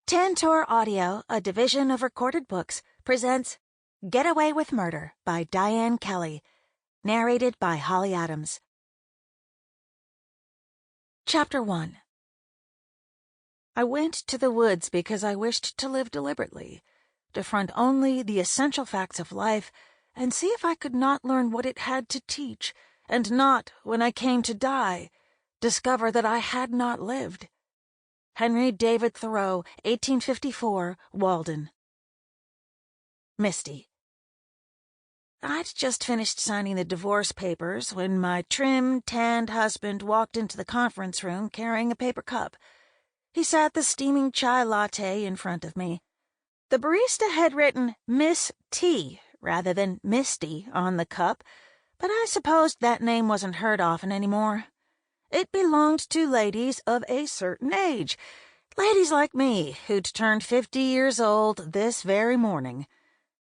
Tantor Audio, a division of Recorded Books, presents Getaway With Murder by Diane Kelly, narrated by Holly Adams. Chapter 1. I went to the woods because I wished to live deliberately, to front only the essential facts of life, and see if I could not learn what it had to teach, and not, when I came to die, discover that I had not lived. Henry David Thoreau, 1854, Walden. Misty. I'd just finished signing the divorce papers when my trim, tanned husband walked into the conference room carrying a paper cup. He sat the steaming chai latte in front of me. The barista had written Miss T rather than Misty on the cup, but I supposed that name wasn't heard often anymore. It belonged to ladies of a certain age, ladies like me who'd turned 50 years old this very morning.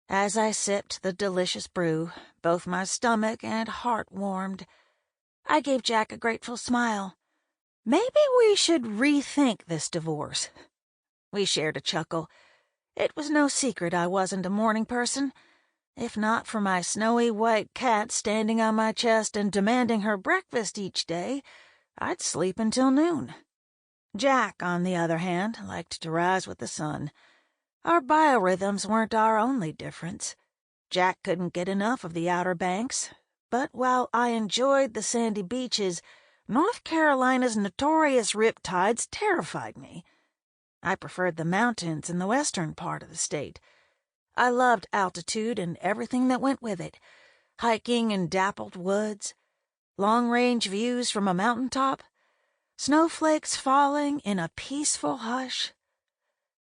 As I sipped the delicious brew, both my stomach and heart warmed. I gave Jack a grateful smile. Maybe we should rethink this divorce. We shared a chuckle. It was no secret I wasn't a morning person. If not for my snowy white cat standing on my chest and demanding her breakfast each day, I'd sleep until noon. Jack, on the other hand, liked to rise with the sun. Our biorhythms weren't our only difference. Jack couldn't get enough of the Outer Banks, but while I enjoyed the sandy beaches, North Carolina's notorious riptides terrified me. I preferred the mountains in the western part of the state. I loved altitude and everything that went with it, hiking in dappled woods, long-range views from a mountaintop, snowflakes falling in a peaceful hush.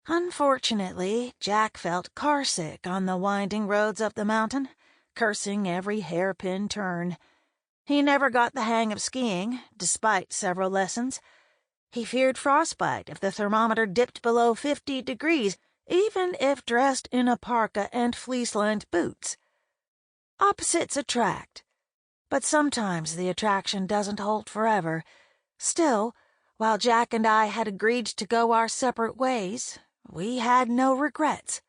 Unfortunately, Jack felt carsick on the winding roads up the mountain, cursing every hairpin turn. He never got the hang of skiing, despite several lessons. He feared frostbite if the thermometer dipped below 50 degrees, even if dressed in a parka and fleece-lined boots. Opposites attract. But sometimes the attraction doesn't hold forever. Still, while Jack and I had agreed to go our separate ways, we had no regrets.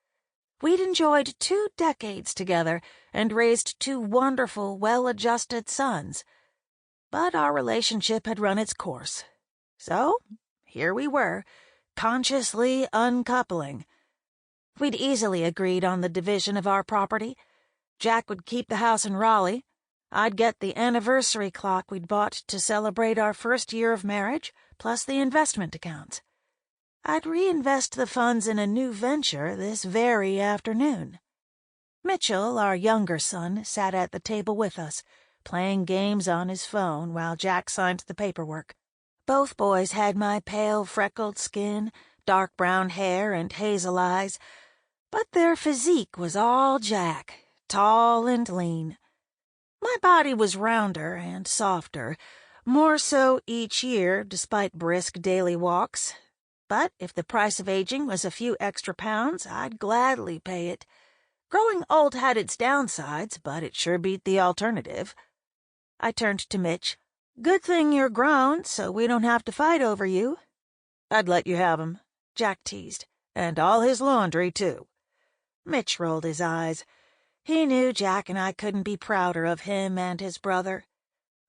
We'd enjoyed 2 decades together and raised 2 wonderful, well-adjusted sons. But our relationship had run its course. So, here we were, consciously uncoupling. We'd easily agreed on the division of our property. Jack would keep the house in Raleigh. I'd get the anniversary clock we'd bought to celebrate our first year of marriage, plus the investment accounts. I'd reinvest the funds in a new venture this very afternoon. Mitchell, our younger son, sat at the table with us, playing games on his phone while Jack signed the paperwork. Both boys had my pale, freckled skin, dark brown hair, and hazel eyes, but their physique was all Jack, tall and lean. My body was rounder and softer, more so each year despite brisk daily walks. But if the price of aging was a few extra pounds, I'd gladly pay it. Growing old had its downsides, but it sure beat the alternative. I turned to Mitch. Good thing you're grown, so we don't have to fight over you. I'd let you have him, Jack teased, and all his laundry, too. Mitch rolled his eyes. He knew Jack and I couldn't be prouder of him and his brother.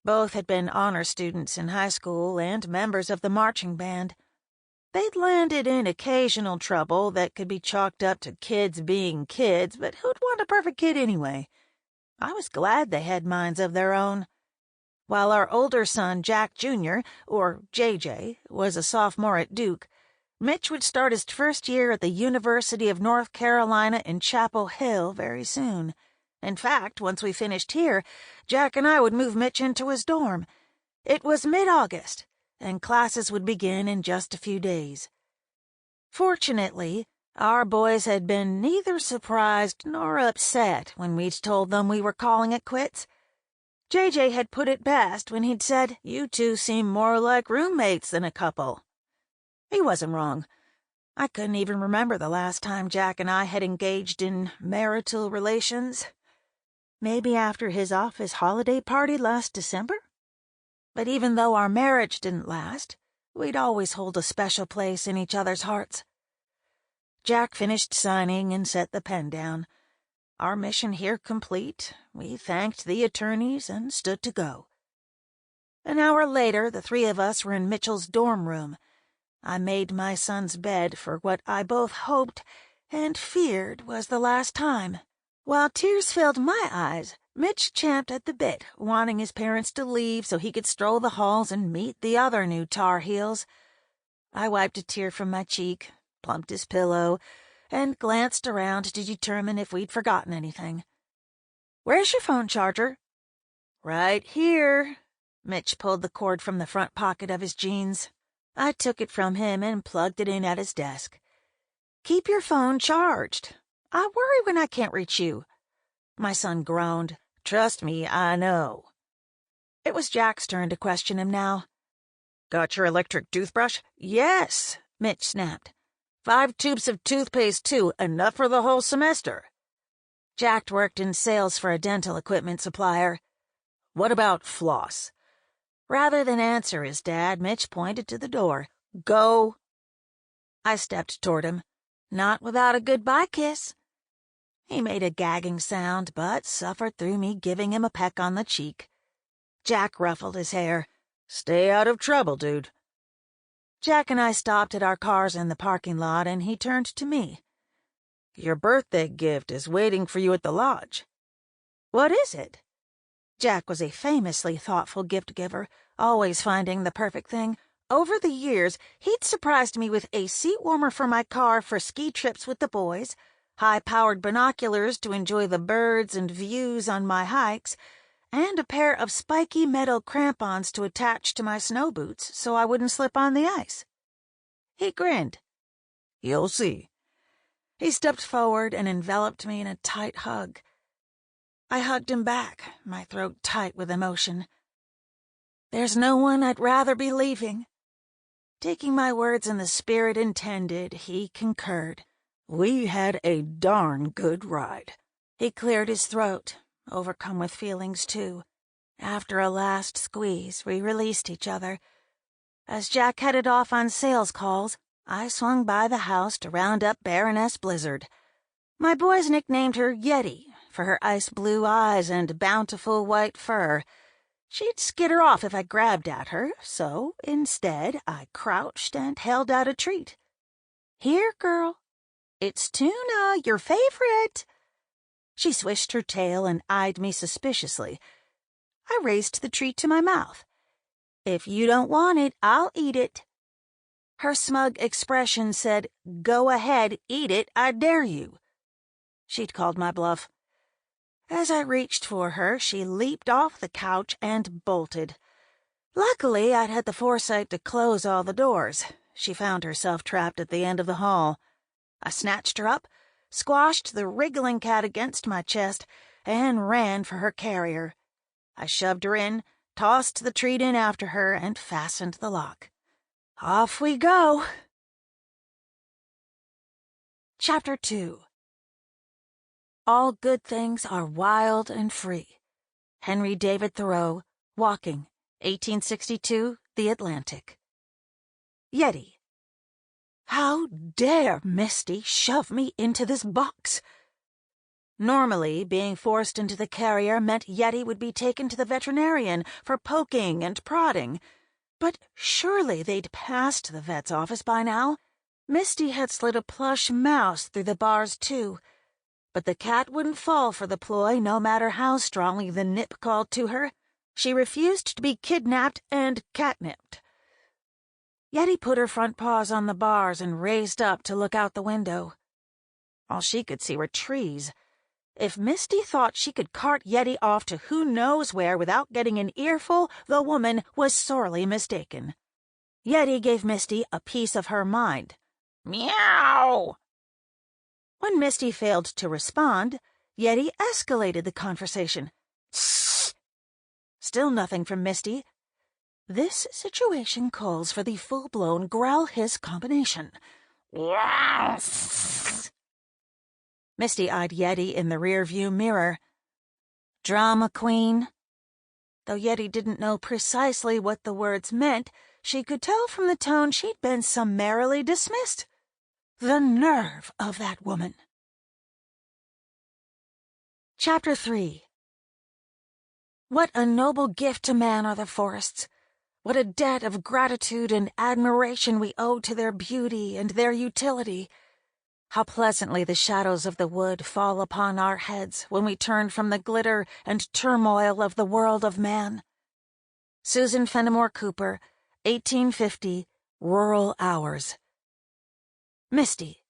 Both had been honor students in high school and members of the marching band. They'd landed in occasional trouble that could be chalked up to kids being kids, but who'd want a perfect kid anyway? I was glad they had minds of their own. While our older son, Jack Jr., or JJ, was a sophomore at Duke, Mitch would start his first year at the University of North Carolina in Chapel Hill very soon. In fact, once we finished here, Jack and I would move Mitch into his dorm. It was mid-August, and classes would begin in just a few days. Fortunately, our boys had been neither surprised nor upset when we'd told them we were calling it quits. JJ had put it best when he'd said, "You two seem more like roommates than a couple." He wasn't wrong. I couldn't even remember the last time Jack and I had engaged in marital relations. Maybe after his office holiday party last December? But even though our marriage didn't last, we'd always hold a special place in each other's hearts. Jack finished signing and set the pen down. Our mission here complete, we thanked the attorneys and stood to go. An hour later, the three of us were in Mitchell's dorm room. I made my son's bed for what I both hoped and feared was the last time. While tears filled my eyes, Mitch champed at the bit, wanting his parents to leave so he could stroll the halls and meet the other new Tar Heels. I wiped a tear from my cheek, plumped his pillow, and glanced around to determine if we'd forgotten anything. "Where's your phone charger?" "Right here." Mitch pulled the cord from the front pocket of his jeans. I took it from him and plugged it in at his desk. "Keep your phone charged. I worry when I can't reach you." My son groaned. "Trust me, I know." It was Jack's turn to question him now. "Got your electric toothbrush?" "Yes," Mitch snapped. 5 tubes of toothpaste, too, enough for the whole semester." Jack worked in sales for a dental equipment supplier. "What about floss?" Rather than answer his dad, Mitch pointed to the door. "Go." I stepped toward him, not without a goodbye kiss. He made a gagging sound, but suffered through me giving him a peck on the cheek. Jack ruffled his hair. "Stay out of trouble, dude." Jack and I stopped at our cars in the parking lot, and he turned to me. "Your birthday gift is waiting for you at the lodge." "What is it?" Jack was a famously thoughtful gift-giver, always finding the perfect thing. Over the years, he'd surprised me with a seat warmer for my car for ski trips with the boys, high-powered binoculars to enjoy the birds and views on my hikes, and a pair of spiky metal crampons to attach to my snow boots so I wouldn't slip on the ice. He grinned. "You'll see." He stepped forward and enveloped me in a tight hug. I hugged him back, my throat tight with emotion. "There's no one I'd rather be leaving." Taking my words in the spirit intended, he concurred. "We had a darn good ride." He cleared his throat, overcome with feelings, too. After a last squeeze, we released each other. As Jack headed off on sales calls, I swung by the house to round up Baroness Blizzard. My boys nicknamed her Yeti for her ice-blue eyes and bountiful white fur. She'd skitter off if I grabbed at her, so instead I crouched and held out a treat. "Here, girl. It's tuna, your favorite." She swished her tail and eyed me suspiciously. I raised the treat to my mouth. "If you don't want it, I'll eat it." Her smug expression said, "Go ahead, eat it, I dare you." She'd called my bluff. As I reached for her, she leaped off the couch and bolted. Luckily, I'd had the foresight to close all the doors. She found herself trapped at the end of the hall. I snatched her up, squashed the wriggling cat against my chest, and ran for her carrier. I shoved her in, tossed the treat in after her, and fastened the lock. Off we go. Chapter 2. All good things are wild and free. Henry David Thoreau, Walking, 1862, The Atlantic. Yeti. How dare Misty shove me into this box? Normally, being forced into the carrier meant Yeti would be taken to the veterinarian for poking and prodding. But surely they'd passed the vet's office by now. Misty had slid a plush mouse through the bars, too. But the cat wouldn't fall for the ploy, no matter how strongly the nip called to her. She refused to be kidnapped and catnipped. Yeti put her front paws on the bars and raised up to look out the window. All she could see were trees. If Misty thought she could cart Yeti off to who knows where without getting an earful, the woman was sorely mistaken. Yeti gave Misty a piece of her mind. Meow! When Misty failed to respond, Yeti escalated the conversation. Shh! Still nothing from Misty. This situation calls for the full-blown growl-hiss combination. Misty eyed Yeti in the rear-view mirror. Drama queen. Though Yeti didn't know precisely what the words meant, she could tell from the tone she'd been summarily dismissed. The nerve of that woman. Chapter 3. What a noble gift to man are the forests! What a debt of gratitude and admiration we owe to their beauty and their utility! How pleasantly the shadows of the wood fall upon our heads when we turn from the glitter and turmoil of the world of man. Susan Fenimore Cooper, 1850, Rural Hours. Misty.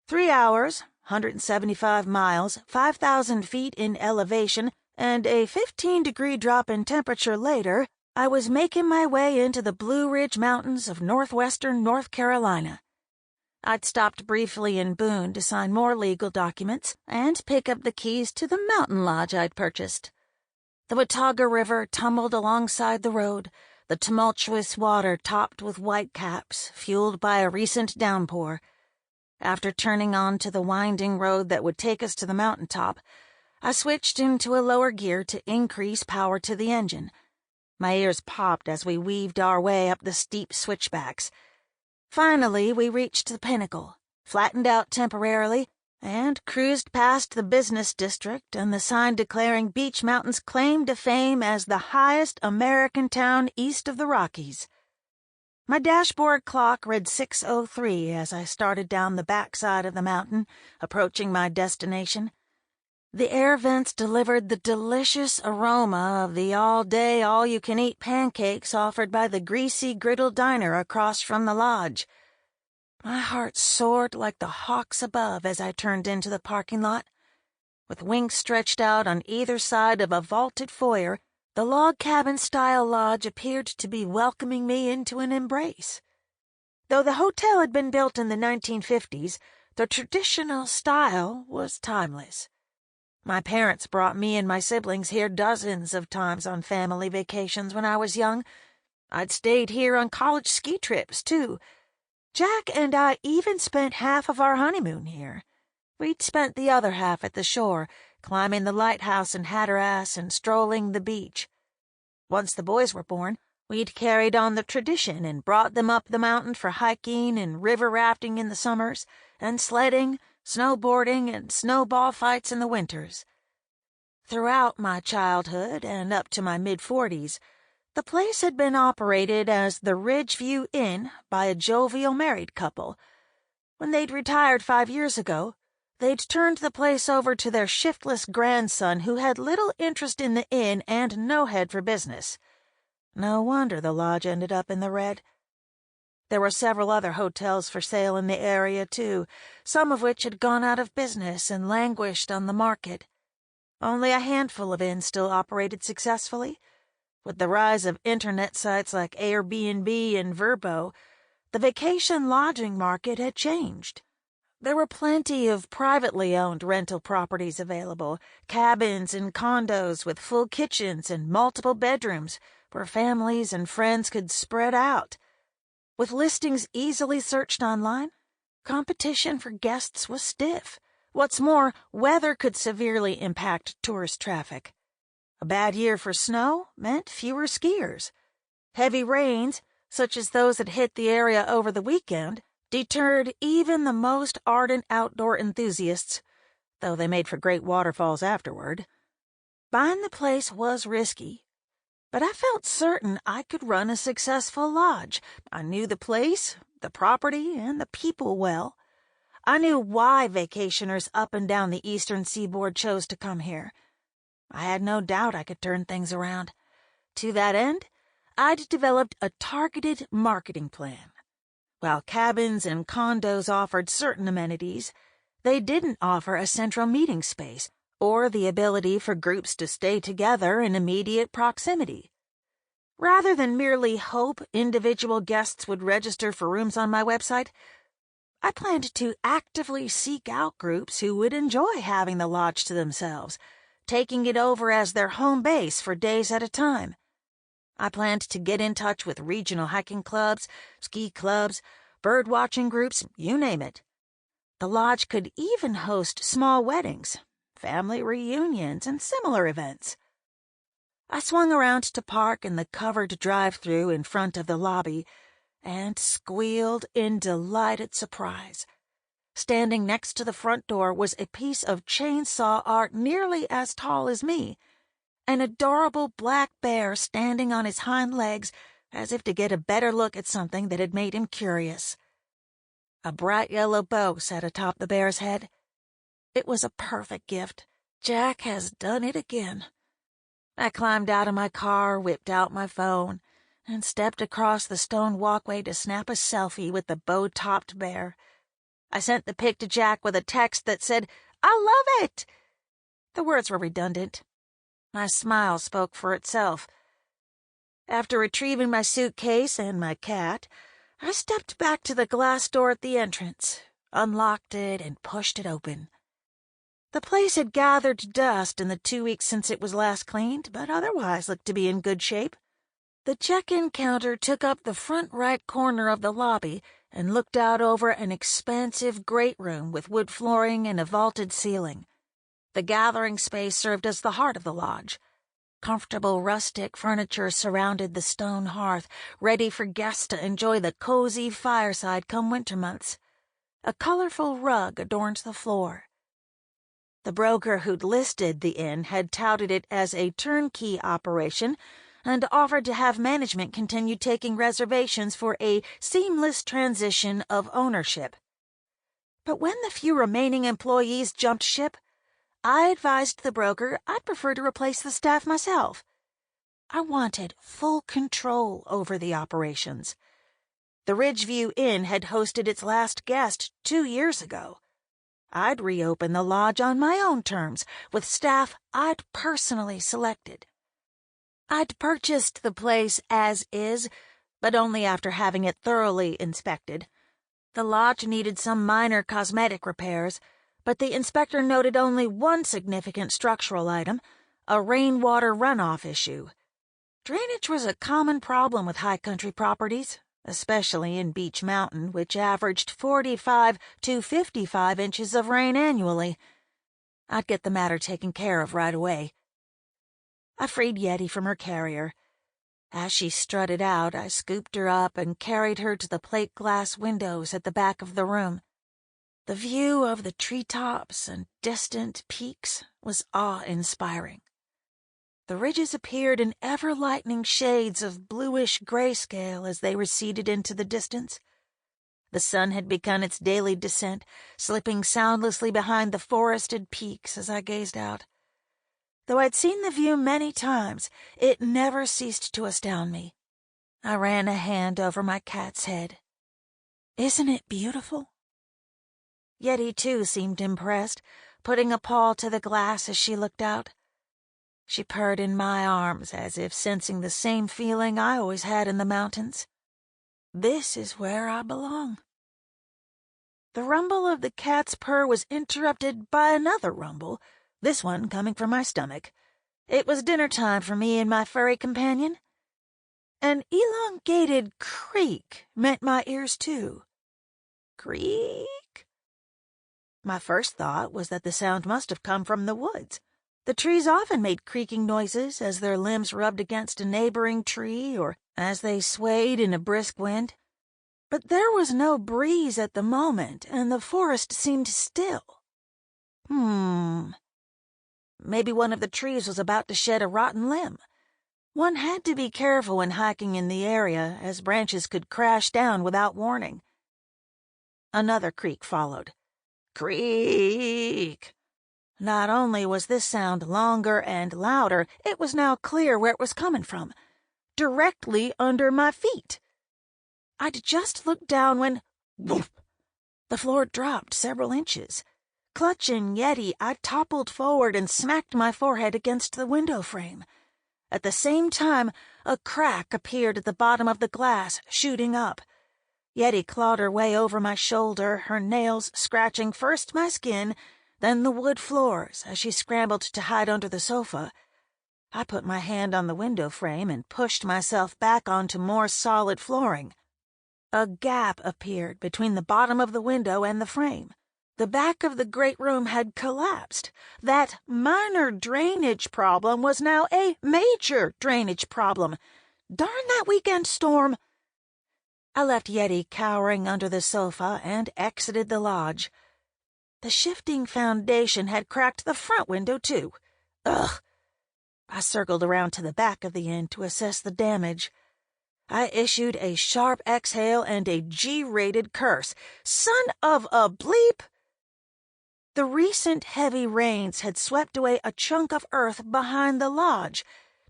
3 hours, 175 miles, 5,000 feet in elevation, and a 15-degree drop in temperature later, I was making my way into the Blue Ridge Mountains of northwestern North Carolina. I'd stopped briefly in Boone to sign more legal documents and pick up the keys to the mountain lodge I'd purchased. The Watauga River tumbled alongside the road, the tumultuous water topped with whitecaps, fueled by a recent downpour. After turning on to the winding road that would take us to the mountaintop, I switched into a lower gear to increase power to the engine. My ears popped as we weaved our way up the steep switchbacks. Finally, we reached the pinnacle, flattened out temporarily, and cruised past the business district and the sign declaring Beech Mountain's claim to fame as the highest American town east of the Rockies. My dashboard clock read 6:03 as I started down the backside of the mountain, approaching my destination. The air vents delivered the delicious aroma of the all-day, all-you-can-eat pancakes offered by the greasy griddle diner across from the lodge. My heart soared like the hawks above as I turned into the parking lot. With wings stretched out on either side of a vaulted foyer, the log cabin-style lodge appeared to be welcoming me into an embrace. Though the hotel had been built in the 1950s, the traditional style was timeless. My parents brought me and my siblings here dozens of times on family vacations when I was young. I'd stayed here on college ski trips, too. Jack and I even spent half of our honeymoon here. We'd spent the other half at the shore, climbing the lighthouse in Hatteras and strolling the beach. Once the boys were born, we'd carried on the tradition and brought them up the mountain for hiking and river rafting in the summers, and sledding, snowboarding, and snowball fights in the winters. Throughout my childhood and up to my mid-40s, the place had been operated as the Ridgeview Inn by a jovial married couple. When they'd retired 5 years ago, they'd turned the place over to their shiftless grandson who had little interest in the inn and no head for business. No wonder the lodge ended up in the red. There were several other hotels for sale in the area, too, some of which had gone out of business and languished on the market. Only a handful of inns still operated successfully. With the rise of internet sites like Airbnb and Vrbo, the vacation lodging market had changed. There were plenty of privately owned rental properties available, cabins and condos with full kitchens and multiple bedrooms where families and friends could spread out. With listings easily searched online, competition for guests was stiff. What's more, weather could severely impact tourist traffic. A bad year for snow meant fewer skiers. Heavy rains, such as those that hit the area over the weekend, deterred even the most ardent outdoor enthusiasts, though they made for great waterfalls afterward. Buying the place was risky, but I felt certain I could run a successful lodge. I knew the place, the property, and the people well. I knew why vacationers up and down the eastern seaboard chose to come here. I had no doubt I could turn things around. To that end, I'd developed a targeted marketing plan. While cabins and condos offered certain amenities, they didn't offer a central meeting space or the ability for groups to stay together in immediate proximity. Rather than merely hope individual guests would register for rooms on my website, I planned to actively seek out groups who would enjoy having the lodge to themselves, taking it over as their home base for days at a time. I planned to get in touch with regional hiking clubs, ski clubs, bird-watching groups, you name it. The lodge could even host small weddings, family reunions, and similar events. I swung around to park in the covered drive-through in front of the lobby and squealed in delighted surprise. Standing next to the front door was a piece of chainsaw art nearly as tall as me, an adorable black bear standing on his hind legs as if to get a better look at something that had made him curious. A bright yellow bow sat atop the bear's head. It was a perfect gift. Jack has done it again. I climbed out of my car, whipped out my phone, and stepped across the stone walkway to snap a selfie with the bow-topped bear. I sent the pic to Jack with a text that said, "I love it!" The words were redundant. My smile spoke for itself. After retrieving my suitcase and my cat, I stepped back to the glass door at the entrance, unlocked it, and pushed it open. The place had gathered dust in the 2 weeks since it was last cleaned, but otherwise looked to be in good shape. The check-in counter took up the front right corner of the lobby and looked out over an expansive great room with wood flooring and a vaulted ceiling. The gathering space served as the heart of the lodge. Comfortable rustic furniture surrounded the stone hearth, ready for guests to enjoy the cozy fireside come winter months. A colorful rug adorned the floor. The broker who'd listed the inn had touted it as a turnkey operation and offered to have management continue taking reservations for a seamless transition of ownership. But when the few remaining employees jumped ship, I advised the broker I'd prefer to replace the staff myself. I wanted full control over the operations. The Ridgeview Inn had hosted its last guest 2 years ago. I'd reopen the lodge on my own terms, with staff I'd personally selected. I'd purchased the place as is, but only after having it thoroughly inspected. The lodge needed some minor cosmetic repairs, but the inspector noted only one significant structural item, a rainwater runoff issue. Drainage was a common problem with high country properties, especially in Beech Mountain, which averaged 45 to 55 inches of rain annually. I'd get the matter taken care of right away. I freed Yeti from her carrier. As she strutted out, I scooped her up and carried her to the plate glass windows at the back of the room. The view of the treetops and distant peaks was awe-inspiring. The ridges appeared in ever-lightening shades of bluish grayscale as they receded into the distance. The sun had begun its daily descent, slipping soundlessly behind the forested peaks as I gazed out. Though I'd seen the view many times, it never ceased to astound me. I ran a hand over my cat's head. "Isn't it beautiful?" Yeti, too, seemed impressed, putting a paw to the glass as she looked out. She purred in my arms, as if sensing the same feeling I always had in the mountains. This is where I belong. The rumble of the cat's purr was interrupted by another rumble, this one coming from my stomach. It was dinner time for me and my furry companion. An elongated creak met my ears, too. Creak? My first thought was that the sound must have come from the woods. The trees often made creaking noises as their limbs rubbed against a neighboring tree or as they swayed in a brisk wind. But there was no breeze at the moment, and the forest seemed still. Maybe one of the trees was about to shed a rotten limb. One had to be careful when hiking in the area, as branches could crash down without warning. Another creak followed. Creak! Not only was this sound longer and louder, it was now clear where it was coming from, directly under my feet. I'd just looked down when, woof, the floor dropped several inches. Clutching Yeti, I toppled forward and smacked my forehead against the window frame. At the same time, a crack appeared at the bottom of the glass, shooting up. Yeti clawed her way over my shoulder, her nails scratching first my skin, then the wood floors as she scrambled to hide under the sofa. I put my hand on the window frame and pushed myself back onto more solid flooring. A gap appeared between the bottom of the window and the frame. The back of the great room had collapsed. That minor drainage problem was now a major drainage problem. Darn that weekend storm! I left Yeti cowering under the sofa and exited the lodge. The shifting foundation had cracked the front window, too. Ugh! I circled around to the back of the inn to assess the damage. I issued a sharp exhale and a G-rated curse. Son of a bleep! The recent heavy rains had swept away a chunk of earth behind the lodge,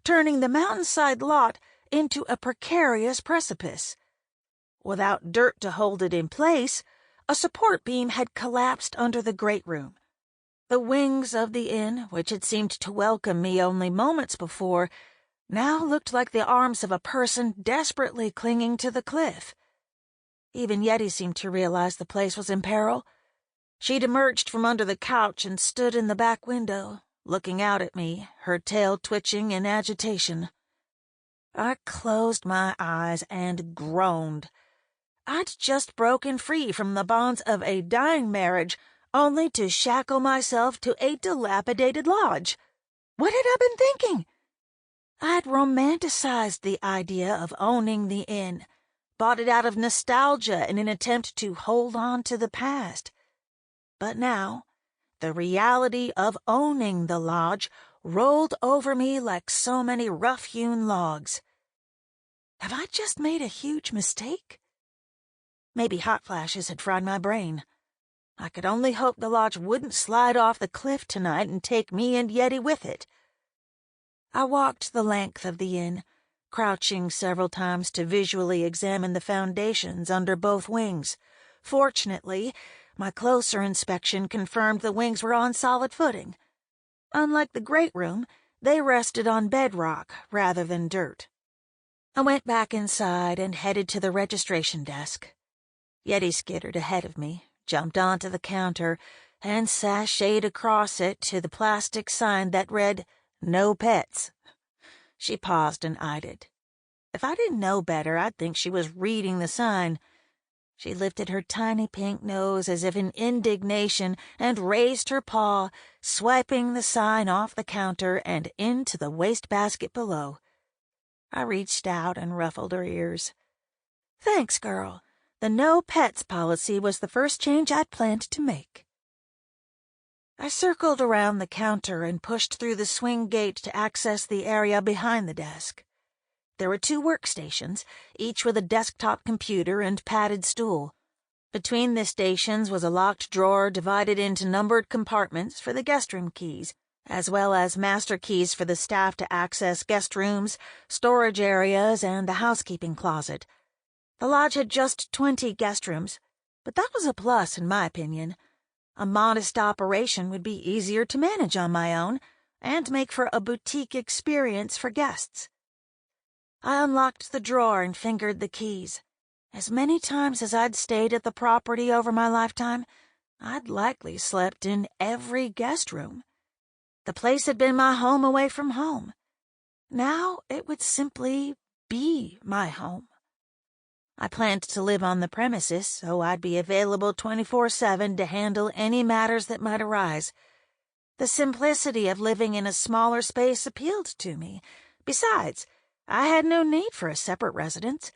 turning the mountainside lot into a precarious precipice. Without dirt to hold it in place, a support beam had collapsed under the great room. The wings of the inn, which had seemed to welcome me only moments before, now looked like the arms of a person desperately clinging to the cliff. Even Yeti seemed to realize the place was in peril. She'd emerged from under the couch and stood in the back window, looking out at me, her tail twitching in agitation. I closed my eyes and groaned. I'd just broken free from the bonds of a dying marriage, only to shackle myself to a dilapidated lodge. What had I been thinking? I'd romanticized the idea of owning the inn, bought it out of nostalgia in an attempt to hold on to the past. But now, the reality of owning the lodge rolled over me like so many rough-hewn logs. Have I just made a huge mistake? Maybe hot flashes had fried my brain. I could only hope the lodge wouldn't slide off the cliff tonight and take me and Yeti with it. I walked the length of the inn, crouching several times to visually examine the foundations under both wings. Fortunately, my closer inspection confirmed the wings were on solid footing. Unlike the great room, they rested on bedrock rather than dirt. I went back inside and headed to the registration desk. Yeti skittered ahead of me, jumped onto the counter, and sashayed across it to the plastic sign that read, "No pets." She paused and eyed it. If I didn't know better, I'd think she was reading the sign. She lifted her tiny pink nose as if in indignation and raised her paw, swiping the sign off the counter and into the wastebasket below. I reached out and ruffled her ears. Thanks, girl. The no pets policy was the first change I'd planned to make. I circled around the counter and pushed through the swing gate to access the area behind the desk. There were 2 workstations, each with a desktop computer and padded stool. Between the stations was a locked drawer divided into numbered compartments for the guest room keys, as well as master keys for the staff to access guest rooms, storage areas, and the housekeeping closet. The lodge had just 20 guest rooms, but that was a plus in my opinion. A modest operation would be easier to manage on my own and make for a boutique experience for guests. I unlocked the drawer and fingered the keys. As many times as I'd stayed at the property over my lifetime, I'd likely slept in every guest room. The place had been my home away from home. Now it would simply be my home. I planned to live on the premises, so I'd be available 24/7 to handle any matters that might arise. The simplicity of living in a smaller space appealed to me. Besides, I had no need for a separate residence.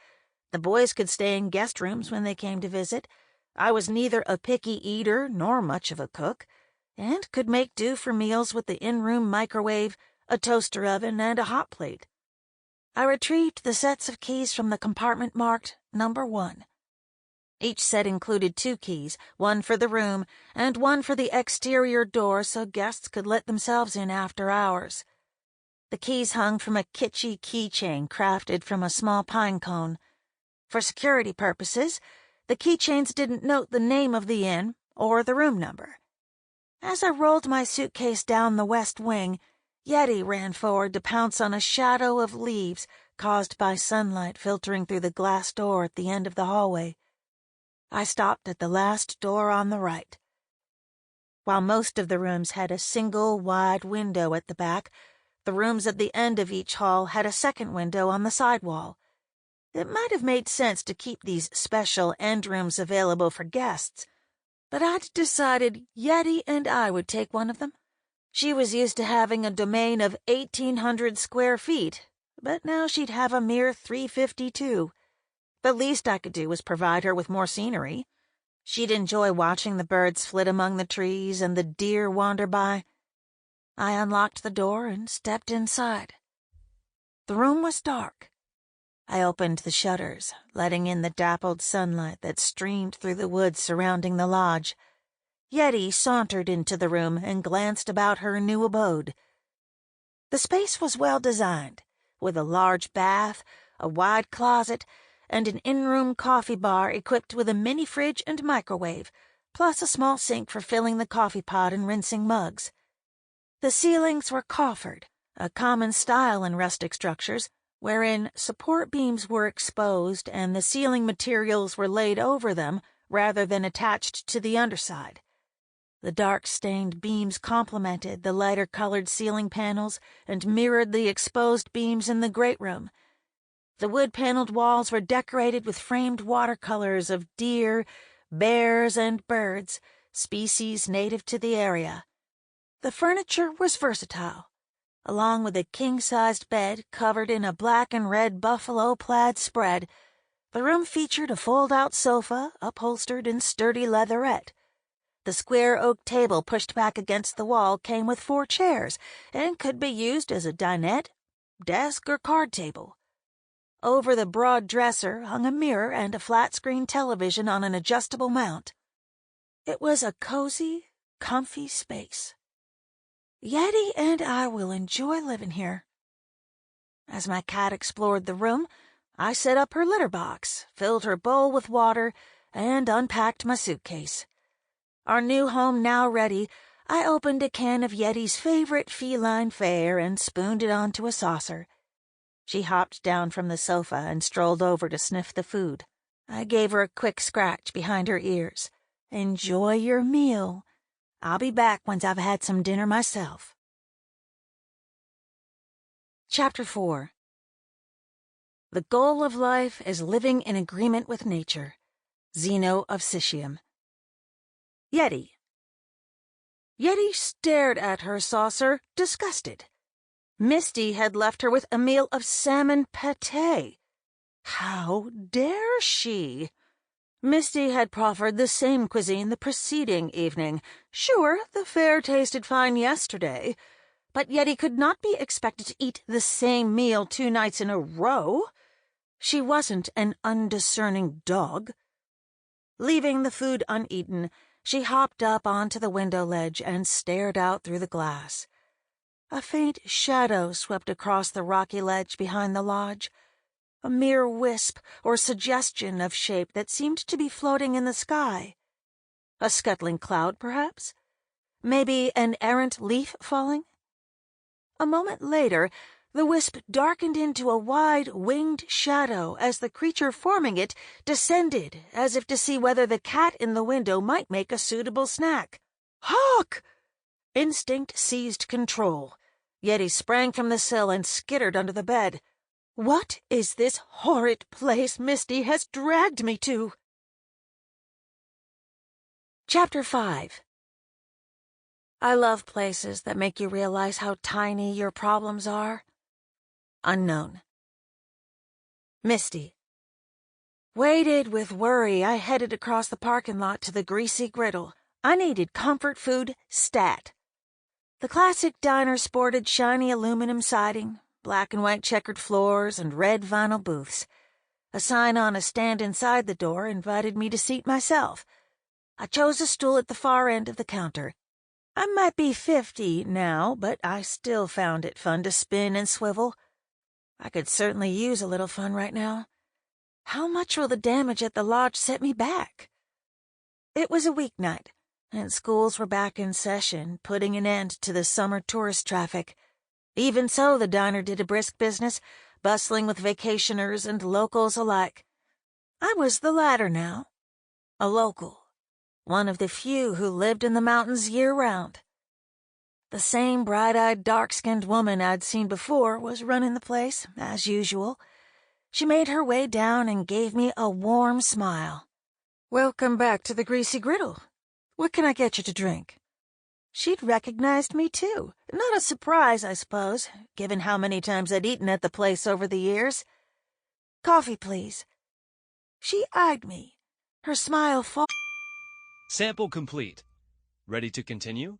The boys could stay in guest rooms when they came to visit. I was neither a picky eater nor much of a cook, and could make do for meals with the in-room microwave, a toaster oven, and a hot plate. I retrieved the sets of keys from the compartment marked Number 1. Each set included 2 keys, one for the room and one for the exterior door so guests could let themselves in after hours. The keys hung from a kitschy keychain crafted from a small pine cone. For security purposes, the keychains didn't note the name of the inn or the room number. As I rolled my suitcase down the west wing, Yeti ran forward to pounce on a shadow of leaves caused by sunlight filtering through the glass door at the end of the hallway. I stopped at the last door on the right. While most of the rooms had a single wide window at the back, the rooms at the end of each hall had a second window on the side wall. It might have made sense to keep these special end rooms available for guests, but I'd decided Yeti and I would take one of them. She was used to having a domain of 1,800 square feet, but now she'd have a mere 352. The least I could do was provide her with more scenery. She'd enjoy watching the birds flit among the trees and the deer wander by. I unlocked the door and stepped inside. The room was dark. I opened the shutters, letting in the dappled sunlight that streamed through the woods surrounding the lodge. Yeti sauntered into the room and glanced about her new abode. The space was well designed, with a large bath, a wide closet, and an in-room coffee bar equipped with a mini-fridge and microwave, plus a small sink for filling the coffee pot and rinsing mugs. The ceilings were coffered, a common style in rustic structures, wherein support beams were exposed and the ceiling materials were laid over them rather than attached to the underside. The dark-stained beams complemented the lighter-colored ceiling panels and mirrored the exposed beams in the great room. The wood-paneled walls were decorated with framed watercolors of deer, bears, and birds, species native to the area. The furniture was versatile. Along with a king-sized bed covered in a black and red buffalo plaid spread, the room featured a fold-out sofa upholstered in sturdy leatherette. The square oak table pushed back against the wall came with 4 chairs and could be used as a dinette, desk, or card table. Over the broad dresser hung a mirror and a flat-screen television on an adjustable mount. It was a cozy, comfy space. Yeti and I will enjoy living here. As my cat explored the room, I set up her litter box, filled her bowl with water, and unpacked my suitcase. Our new home now ready, I opened a can of Yeti's favorite feline fare and spooned it onto a saucer. She hopped down from the sofa and strolled over to sniff the food. I gave her a quick scratch behind her ears. "Enjoy your meal. I'll be back once I've had some dinner myself." Chapter 4. The goal of life is living in agreement with nature. Zeno of Citium. Yeti. Yeti stared at her saucer, disgusted. Misty had left her with a meal of salmon pâté. How dare she? Misty had proffered the same cuisine the preceding evening. Sure, the fare tasted fine yesterday, but Yeti could not be expected to eat the same meal 2 nights in a row. She wasn't an undiscerning dog. Leaving the food uneaten, she hopped up onto the window ledge and stared out through the glass. A faint shadow swept across the rocky ledge behind the lodge, a mere wisp or suggestion of shape that seemed to be floating in the sky. A scuttling cloud, perhaps? Maybe an errant leaf falling? A moment later, the wisp darkened into a wide, winged shadow as the creature forming it descended, as if to see whether the cat in the window might make a suitable snack. Hawk! Instinct seized control. Yeti sprang from the sill and skittered under the bed. What is this horrid place Misty has dragged me to? Chapter 5. I love places that make you realize how tiny your problems are. Unknown. Misty. Weighted with worry, I headed across the parking lot to the Greasy Griddle. I needed comfort food stat. The classic diner sported shiny aluminum siding, black and white checkered floors, and red vinyl booths. A sign on a stand inside the door invited me to seat myself. I chose a stool at the far end of the counter. I might be 50 now, but I still found it fun to spin and swivel. I could certainly use a little fun right now. How much will the damage at the lodge set me back? It was a weeknight, and schools were back in session, putting an end to the summer tourist traffic. Even so, the diner did a brisk business, bustling with vacationers and locals alike. I was the latter now. A local. One of the few who lived in the mountains year-round. The same bright-eyed, dark-skinned woman I'd seen before was running the place, as usual. She made her way down and gave me a warm smile. "Welcome back to the Greasy Griddle. What can I get you to drink?" She'd recognized me, too. Not a surprise, I suppose, given how many times I'd eaten at the place over the years. "Coffee, please." She eyed me, her smile Sample complete. Ready to continue?